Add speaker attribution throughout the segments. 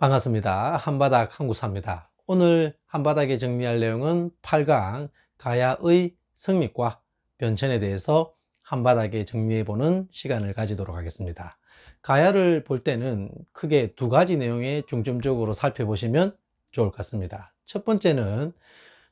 Speaker 1: 반갑습니다. 한바닥 한국사입니다. 오늘 한바닥에 정리할 내용은 8강 가야의 성립과 변천에 대해서 한바닥에 정리해보는 시간을 가지도록 하겠습니다. 가야를 볼 때는 크게 두 가지 내용에 중점적으로 살펴보시면 좋을 것 같습니다. 첫 번째는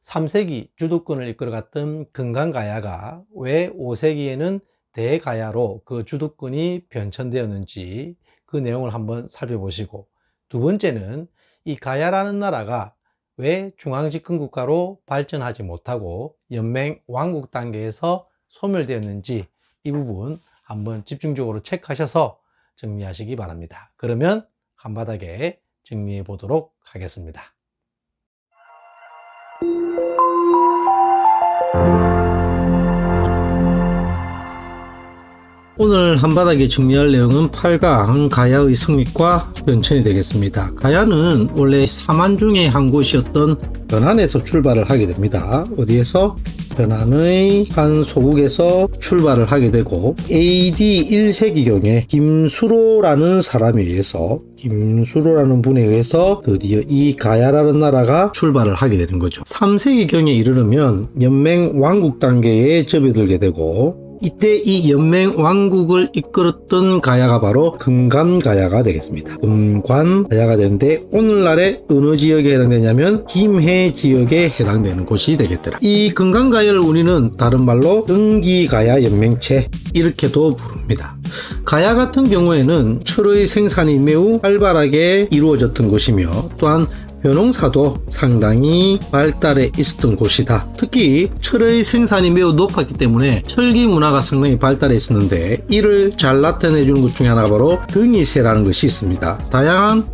Speaker 1: 3세기 주도권을 이끌어갔던 금강가야가 왜 5세기에는 대가야로 그 주도권이 변천되었는지 그 내용을 한번 살펴보시고, 두 번째는 이 가야라는 나라가 왜 중앙집권국가로 발전하지 못하고 연맹 왕국 단계에서 소멸되었는지 이 부분 한번 집중적으로 체크하셔서 정리하시기 바랍니다. 그러면 한바닥에 정리해 보도록 하겠습니다. 오늘 한바닥에 정리할 내용은 8강 가야의 성립과 변천이 되겠습니다. 가야는 원래 사만 중에 한 곳이었던 변안에서 출발을 하게 됩니다. 어디에서? 변안의 한 소국에서 출발을 하게 되고 AD 1세기경에 김수로라는 사람에 의해서 김수로라는 분에 의해서 드디어 이 가야라는 나라가 출발을 하게 되는 거죠. 3세기경에 이르르면 연맹 왕국 단계에 접어들게 되고, 이때 이 연맹 왕국을 이끌었던 가야가 바로 금관가야가 되겠습니다. 금관가야가 되는데 오늘날의 어느 지역에 해당되냐면 김해 지역에 해당되는 곳이 되겠더라. 이 금관가야를 우리는 다른 말로 은기가야 연맹체 이렇게도 부릅니다. 가야 같은 경우에는 철의 생산이 매우 활발하게 이루어졌던 곳이며 또한 벼농사도 상당히 발달해 있었던 곳이다. 특히 철의 생산이 매우 높았기 때문에 철기 문화가 상당히 발달해 있었는데 이를 잘 나타내주는 것 중에 하나가 바로 등이세라는 것이 있습니다. 다양한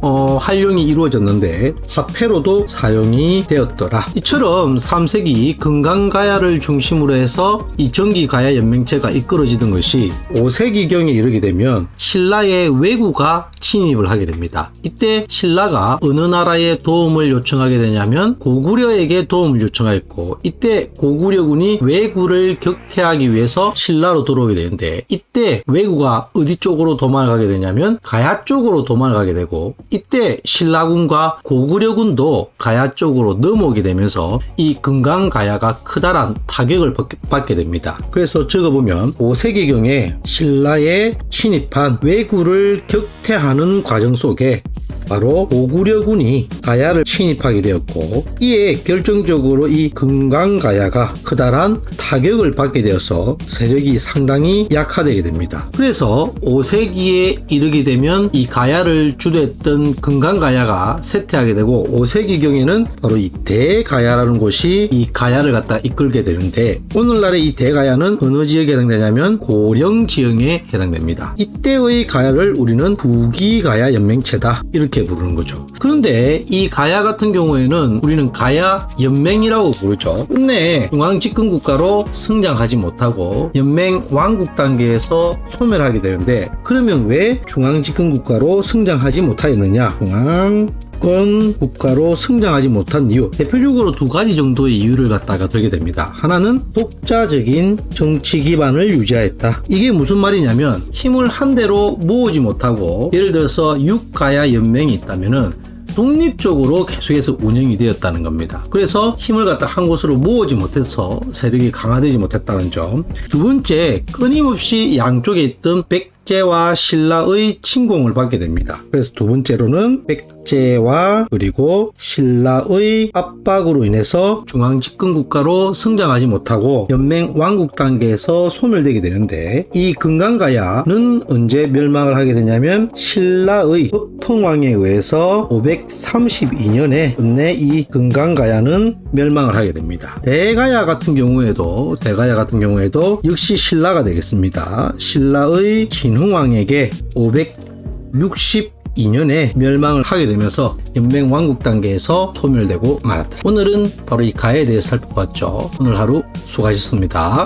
Speaker 1: 활용이 이루어졌는데 화폐로도 사용이 되었더라. 이처럼 3세기 금강가야를 중심으로 해서 이 정기가야 연맹체가 이끌어지던 것이 5세기경에 이르게 되면 신라의 왜구가 침입을 하게 됩니다. 이때 신라가 어느 나라에 도움을 요청하게 되냐면 고구려에게 도움을 요청하였고, 이때 고구려군이 왜구를 격퇴하기 위해서 신라로 들어오게 되는데, 이때 왜구가 어디 쪽으로 도망을 가게 되냐면 가야 쪽으로 도망을 가게 되고, 이때 신라군과 고구려군도 가야 쪽으로 넘어오게 되면서 이 금강가야가 커다란 타격을 받게 됩니다. 그래서 적어보면 5세기경에 신라에 침입한 왜구를 격퇴하는 과정 속에 바로 고구려군이 가야를 침입하게 되었고, 이에 결정적으로 이 금강가야가 커다란 타격을 받게 되어서 세력이 상당히 약화되게 됩니다. 그래서 5세기에 이르게 되면 이 가야를 주도했던 금강가야가 쇠퇴하게 되고, 5세기경에는 바로 이 대가야라는 곳이 이 가야를 갖다 이끌게 되는데, 오늘날의 이 대가야는 어느 지역에 해당되냐면 고령 지역에 해당됩니다. 이때의 가야를 우리는 부기가야 연맹체다 이렇게 부르는 거죠. 그런데 이 가야 같은 경우에는 우리는 가야 연맹이라고 부르죠. 끝내 중앙집권국가로 성장하지 못하고 연맹 왕국 단계에서 소멸하게 되는데, 그러면 왜 중앙집권국가로 성장하지 못하였느냐? 중앙권 국가로 성장하지 못한 이유, 대표적으로 두 가지 정도의 이유를 갖다가 들게 됩니다. 하나는 독자적인 정치 기반을 유지하였다. 이게 무슨 말이냐면 힘을 한 대로 모으지 못하고, 예를 들어서 6가야 연맹이 있다면은 독립적으로 계속해서 운영이 되었다는 겁니다. 그래서 힘을 갖다 한 곳으로 모으지 못해서 세력이 강화되지 못했다는 점. 두 번째, 끊임없이 양쪽에 있던 백제와 신라의 침공을 받게 됩니다. 그래서 두 번째로는 백제와 그리고 신라의 압박으로 인해서 중앙집권국가로 성장하지 못하고 연맹 왕국 단계에서 소멸되게 되는데, 이 금강가야는 언제 멸망을 하게 되냐면 신라의 법통왕에 의해서 532년에 끝내 이 금강가야는 멸망을 하게 됩니다. 대가야 같은 경우에도 역시 신라가 되겠습니다. 신라의 진흥왕에게 562년에 멸망을 하게 되면서 연맹 왕국 단계에서 소멸되고 말았다. 오늘은 바로 이 가야에 대해서 살펴봤죠. 오늘 하루 수고하셨습니다.